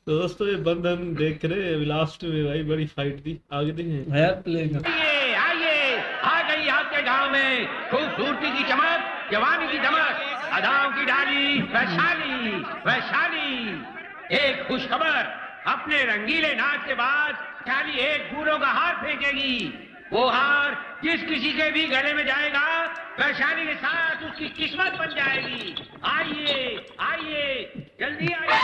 तो दोस्तों ये बंधन देख रहे हैं, लास्ट में भाई बड़ी फाइट थी, आगे देखें है प्लेइंग। आइए आइए, आ गई आपके गांव में खूबसूरती की चमक, जवानी की धमक, अदाओं की डाली, वैशाली वैशाली। एक खुशखबर, अपने रंगीले नाच के बाद खाली एक फूलों का हार फेंकेगी। वो हार जिस किसी के भी गले में जाएगा, वैशाली के साथ उसकी किस्मत बन जाएगी। आइए आइए, जल्दी आइए।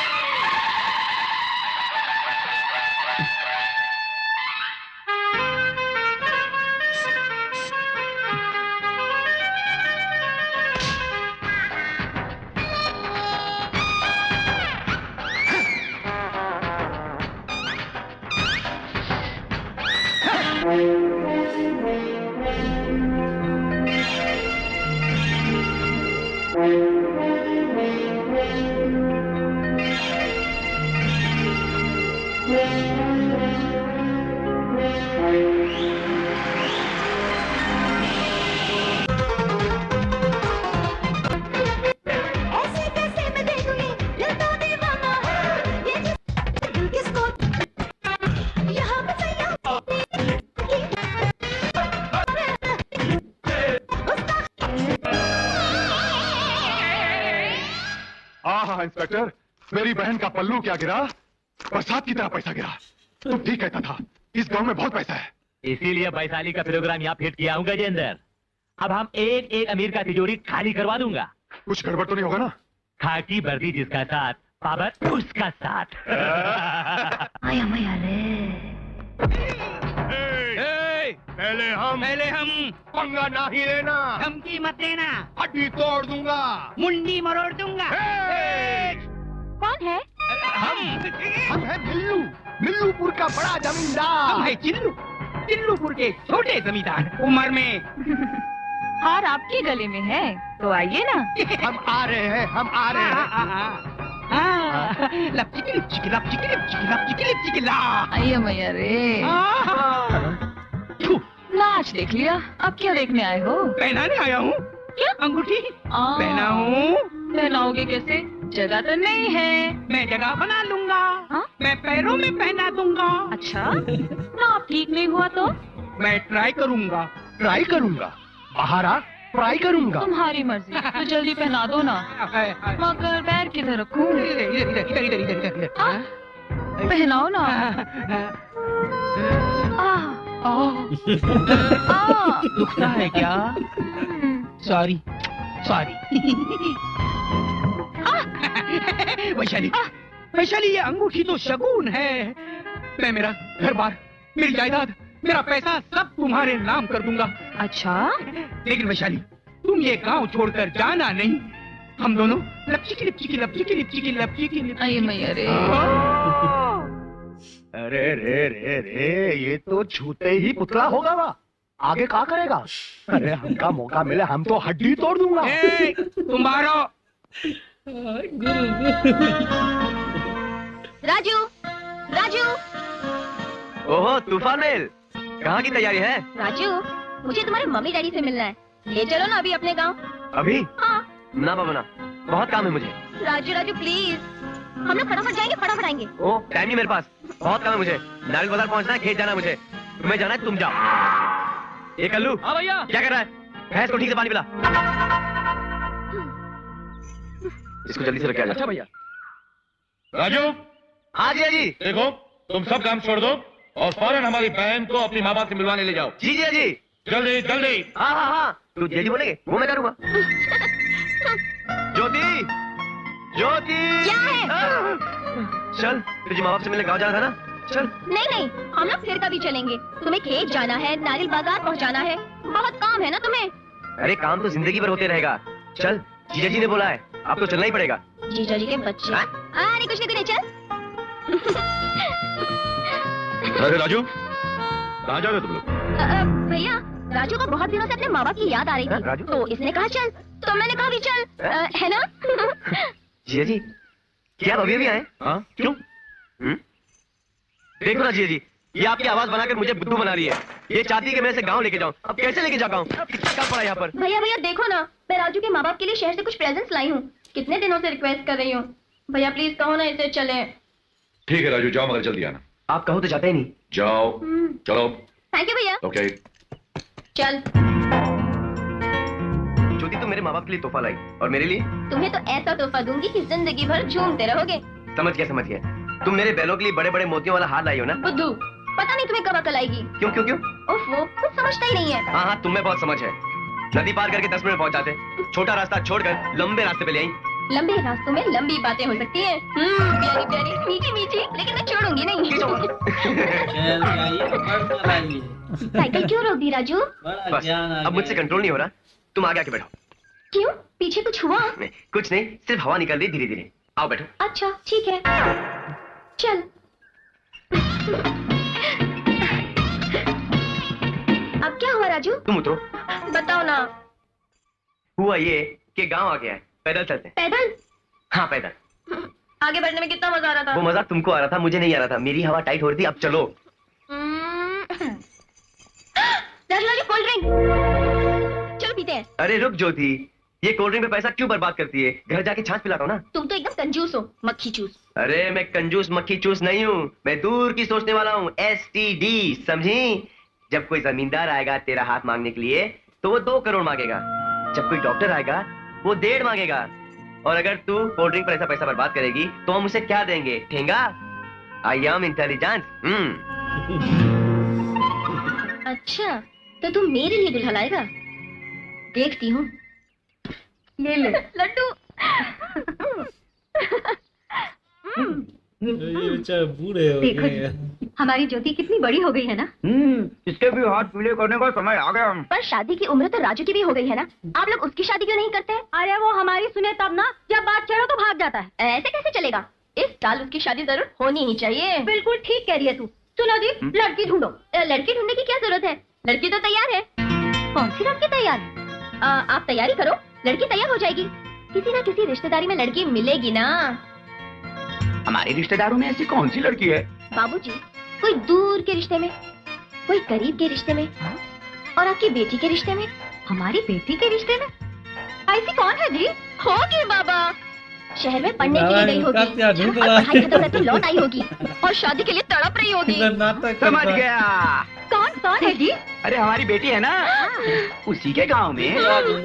हाँ इंस्पेक्टर, मेरी बहन का पल्लू क्या गिरा, बरसात की तरह पैसा गिरा। तुम ठीक कहता था, इस गांव में बहुत पैसा है। इसीलिए वैशाली का प्रोग्राम यहाँ फिट किया हूँ गजेंद्र। अब हम एक एक अमीर का तिजोरी खाली करवा दूंगा। कुछ गड़बड़ तो नहीं होगा ना? खाकी वर्दी जिसका साथ, पावर उसका साथ। आया मैया पहले हम पंगा नहीं लेना, धमकी मत देना, हड्डी तोड़ दूंगा, मुंडी मरोड़ दूंगा। कौन है? हम है ढिल्लू, ढिल्लूपुर का बड़ा जमींदार। हम है चिल्लूपुर के छोटे जमींदार। उम्र में हार आपके गले में है तो आइए ना। हम आ रहे हैं, हम आ रहे हैं। लपचिकी लिपचिकी लपचिकी लिपचिकी लपचिकी लिपचिकी ला। आइए मैया रे। नाच देख लिया, अब क्या देखने आए हो? पहनाने आया हूँ। क्या? अंगूठी पहना हूँ। पहनाओगे कैसे? जगह तो नहीं है। मैं जगह बना लूंगा। हाँ? मैं पैरों में पहना दूंगा। अच्छा ना, अब ठीक नहीं हुआ तो? मैं ट्राई करूंगा। ट्राई करूंगा, बाहर आ, ट्राई करूंगा। तुम्हारी मर्जी, तो जल्दी पहना दो ना। मगर पैर किधर रखूं? इधर इधर इधर इधर। हाँ? पहनाओ ना। दुखता है क्या? Sorry sorry. वैशाली वैशाली, ये अंगूठी तो शगुन है। मैं मेरा घर बार, मेरी जायदाद, मेरा पैसा सब तुम्हारे नाम कर दूंगा। अच्छा, लेकिन वैशाली, तुम ये गांव छोड़कर जाना नहीं। हम दोनों लपचिकी लिपचिकी लपचिकी लिपचिकी लपचिकी लिपचिकी। आइए मैया रे। अरे रे रे रे, ये तो छूते ही पुतला होगा वा। आगे क्या करेगा? अरे हमका मौका मिले, हम तो हड्डी तोड़ दूंगा। तुम मारो। राजू, राजू, ओहो तूफान मेल, कहाँ की तैयारी है? राजू, मुझे तुम्हारे मम्मी डैडी से मिलना है। ले चलो ना अभी अपने गांव। अभी? हाँ। ना बाबा, बहुत काम है मुझे। राजू राजू प्लीज, हम लोग फटाफट जाएंगे, फटाफट आएंगे। ओ टाइम नहीं मेरे पास, बहुत काम है मुझे। नारियल बाजार पहुंचना है, खेत जाना है मुझे। तुम्हें जाना है, तुम जाओ। ये कल्लू। हाँ भैया। क्या कर रहा है? भैंस को ठीक से पानी पिला। इसको जल्दी से लेके आ जा। अच्छा भैया। राजू, हाँ जी जी। देखो तुम सब काम छोड़ दो और फौरन हमारी बहन को अपनी माँ बाप से मिलवाने ले जाओ। जी जी जी। जल्दी जल्दी। हाँ हाँ हाँ, तू जी बोलेंगे वो मैं करूँगा। ज्योति, ज्योति। क्या है? चल, तुझे माँ बाप से मिलने गाँव जाना था ना, चल। नहीं नहीं, हम लोग फिर कभी चलेंगे। तुम्हें खेत जाना है, नारियल बाजार पहुंचाना है, बहुत काम है ना तुम्हें। अरे काम तो जिंदगी भर होते रहेगा। चल, जीजा जी ने बोला है, आपको चलना ही पड़ेगा। जीजा जी के बच्चे। नहीं कुछ नहीं, चल। अरे राजू, कहाँ जा रहे हो तुम लोग? भैया, राजू को बहुत दिनों से अपने माँ बाप की याद आ रही थी, राजू? तो इसने कहा चल, तो मैंने कहा भी चल, है ना? जीजा जी, क्या आप अभी अभी आए? हाँ क्यों? देखो ना जीजा जी, ये आपकी आवाज बनाकर मुझे बुद्धू बना रही है। ये चाहती है कि मैं इसे गांव लेके जाऊं। अब कैसे लेके जाऊं? कितना काम पड़ा यहाँ पर। भैया भैया देखो ना, मैं राजू के माँ बाप के लिए शहर से कुछ प्रेजेंट्स लाई हूँ। कितने दिनों से रिक्वेस्ट कर रही हूँ। भैया प्लीज कहो ना इसे चले। ठीक है राजू, जाओ मगर जल्दी आना। आप कहो तो जाते ही नहीं। जाओ, चलो। थैंक यू भैया। ओके। चल, ज्योति तुम मेरे माँ बाप के लिए तोहफा लाई और मेरे लिए? तुम्हें तो ऐसा तोहफा दूंगी कि जिंदगी भर झूमते रहोगे। समझ गया। तुम मेरे बैलों के लिए बड़े बड़े मोतियों वाला हार लाई हो ना? बुद्धू, पता नहीं तुम्हें कब अकल आएगी। क्यों? ओफो, कुछ समझता ही नहीं है। हाँ, तुम्हें बहुत समझ है। नदी पार करके 10 मिनट पहुंच जाते, छोटा रास्ता छोड़कर लंबे रास्ते पे ले आई। लंबे रास्तों में लंबी बातें हो सकती हैं। प्यारी प्यारी, मीठी मीठी, लेकिन मैं छोड़ूंगी नहीं। साइकिल क्यों रोक दी राजू? बस, अब मुझसे कंट्रोल नहीं हो रहा। तुम आगे आके बैठो। क्यों? पीछे कुछ हुआ? कुछ नहीं, सिर्फ हवा निकल रही धीरे धीरे। आओ बैठो। अच्छा, ठीक है। चल। अब क्या हुआ राजू? तुम उतरो। बताओ ना। हुआ ये कि गांव आ गया है, पैदल चलते हैं। पैदल? हाँ पैदल। आगे बढ़ने में कितना मजा आ रहा था। वो मजा तुमको आ रहा था, मुझे नहीं आ रहा था। मेरी हवा टाइट हो रही थी। अब चलो। Raju, cold drink. चलो पीते हैं। अरे रुक ज्योति, ये कोल्ड ड्रिंक पे पैसा क्यों बर्बाद करती है? घर जाके छाछ पिलाता हूँ ना। तुम तो एकदम कंजूस हो, मक्खी चूस। अरे मैं कंजूस मक्खी चूस नहीं हूँ, मैं दूर की सोचने वाला हूँ। STD, समझी? जब कोई जमींदार आएगा तेरा हाथ मांगने के लिए तो वो 2 करोड़ मांगेगा। जब कोई डॉक्टर आएगा वो 1.5 मांगेगा। और अगर तू कोल्ड ड्रिंक पर ऐसा पैसा बर्बाद करेगी तो हम उसे क्या देंगे? ठेंगा? I am intelligent. अच्छा, तो तुम मेरे लिए दुल्हा लाएगा? देखती हूँ। ये ले लड्डू। ये बेचारे बूढ़े हो देखो गए हैं। हमारी ज्योति कितनी बड़ी हो गई है ना। इसके भी हाथ पीले करने का समय आ गया। पर शादी की उम्र तो राजू की भी हो गई है ना। आप लोग उसकी शादी क्यों नहीं करते? अरे वो हमारी सुने तब ना, जब बात चढ़ो तो भाग जाता है। ऐसे कैसे चलेगा? इस साल उसकी शादी जरूर होनी ही चाहिए। बिल्कुल ठीक कह रही है तू। सुनो जी, लड़की ढूंढो। लड़की ढूंढने की क्या जरूरत है? लड़की तो तैयार है। कौन सी लड़की तैयार है? आप तैयारी करो, लड़की तैयार हो जाएगी। किसी ना किसी रिश्तेदारी में लड़की मिलेगी ना। हमारे रिश्तेदारों में ऐसी कौन सी लड़की है? बाबूजी, कोई दूर के रिश्ते में, कोई करीब के रिश्ते में, और आपकी बेटी के रिश्ते में। हमारी बेटी के रिश्ते में ऐसी कौन है जी? होगी बाबा, शहर में पढ़ने के लिए गई होगी नाटक क्या और ढूंढ रहा है? पढ़ाई खत्म करके लौट आई होगी और शादी के लिए तड़प रही होगी। नाटक समझ करता है। गया। कौन है जी? अरे हमारी बेटी है ना, उसी के गांव में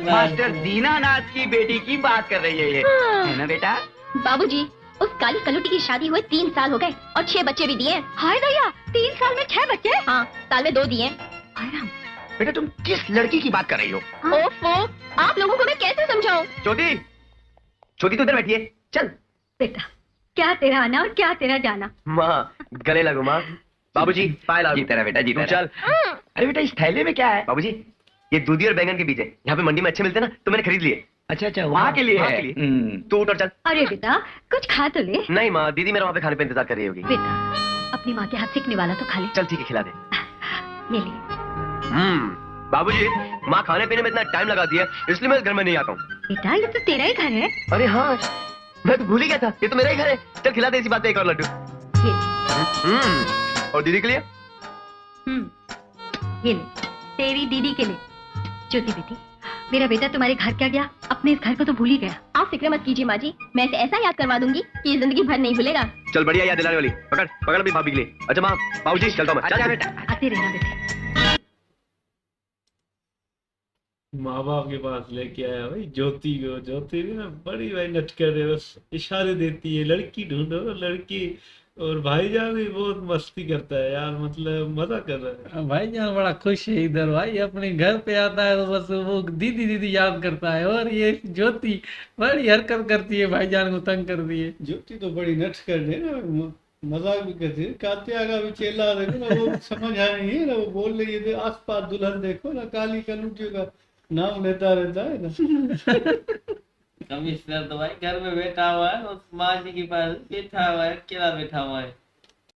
मास्टर दीनानाथ की बेटी की बात कर रही है ये, है ना बेटा? बाबूजी, उस काली कलुटी की शादी हुए 3 साल हो गए और 6 बच्चे भी दिए। हाय भैया, 3 साल में 6 बच्चे? हाँ, साल में 2 दिए। हाय राम। बेटा तुम किस लड़की की बात कर रही हो? ओफो, आप लोगों को मैं कैसे समझाऊं? ज्योति, ज्योति तो उधर बैठी है। चल। बेटा, क्या तेरा आना और क्या तेरा जाना। माँ, गले लगो माँ। बाबूजी, पाए लागू। जीता रहा बेटा, जीता तू चल। अरे बेटा इस थैले में क्या है? बाबूजी, ये दूधी और बैंगन के बीज है। यहाँ पे मंडी में अच्छे मिलते हैं ना, तो मैंने खरीद लिए। अच्छा वहाँ के लिए वहाँ है। के लिए। तू उठ और चल। अरे बेटा, कुछ खा तो ले। नहीं माँ, दीदी मेरा वहाँ पे खाने पे इंतजार कर रही होगी। बेटा, अपनी माँ के हाथ से एक निवाला तो खा ले। चल ठीक है, खिला दे। ये ले। बाबूजी, माँ खाने पीने में इतना टाइम लगाती है, इसलिए मैं इस घर में नहीं आता हूँ। बेटा, ये तो तेरा ही घर है। अरे हाँ, मैं तो भूल ही गया था, ये तो मेरा ही घर है। चल खिला दे इसी बात पे एक और लड्डू। ये ले। और दीदी के लिए? ये ले, तेरी दीदी के लिए। ज्योति बेटी, मेरा बेटा तुम्हारे घर क्या गया, अपने इस घर को तो भूल ही गया। आप फिक्र मत कीजिए माँ जी, मैं इसे ऐसा याद करवा दूंगी कि ये जिंदगी भर नहीं भूलेगा। चल बढ़िया याद दिलाने वाली। पकड़ पकड़ अपनी भाभी के लिए। अच्छा माँ, बाबूजी चलता हूँ मैं। अच्छा बेटा। आते रहना बेटे। माँ बाप के पास लेके आया भाई ज्योति को। ज्योति भी ना बड़ी भाई नटकर है, बस इशारे देती है लड़की ढूंढो लड़की। और भाईजान भी बहुत मस्ती करता है यार, मतलब मजा कर रहा है। भाईजान बड़ा खुश है इधर भाई, अपने घर पे आता है तो बस वो दीदी दीदी याद करता है। और ये ज्योति बड़ी हरकत करती है, भाईजान को तंग कर दिए। ज्योति तो बड़ी नटकर है ना, मजाक भी करती है। कात्या का भी चेला देखो ना, वो समझ आ रही है ना, वो बोल रही है आस पास दुल्हन देखो ना, काली कलुटियों का नाम लेता रहता है ना। कमिश्नर तो भाई घर में बैठा हुआ है, उस माँ जी के पास बैठा हुआ है, अकेला बैठा हुआ है।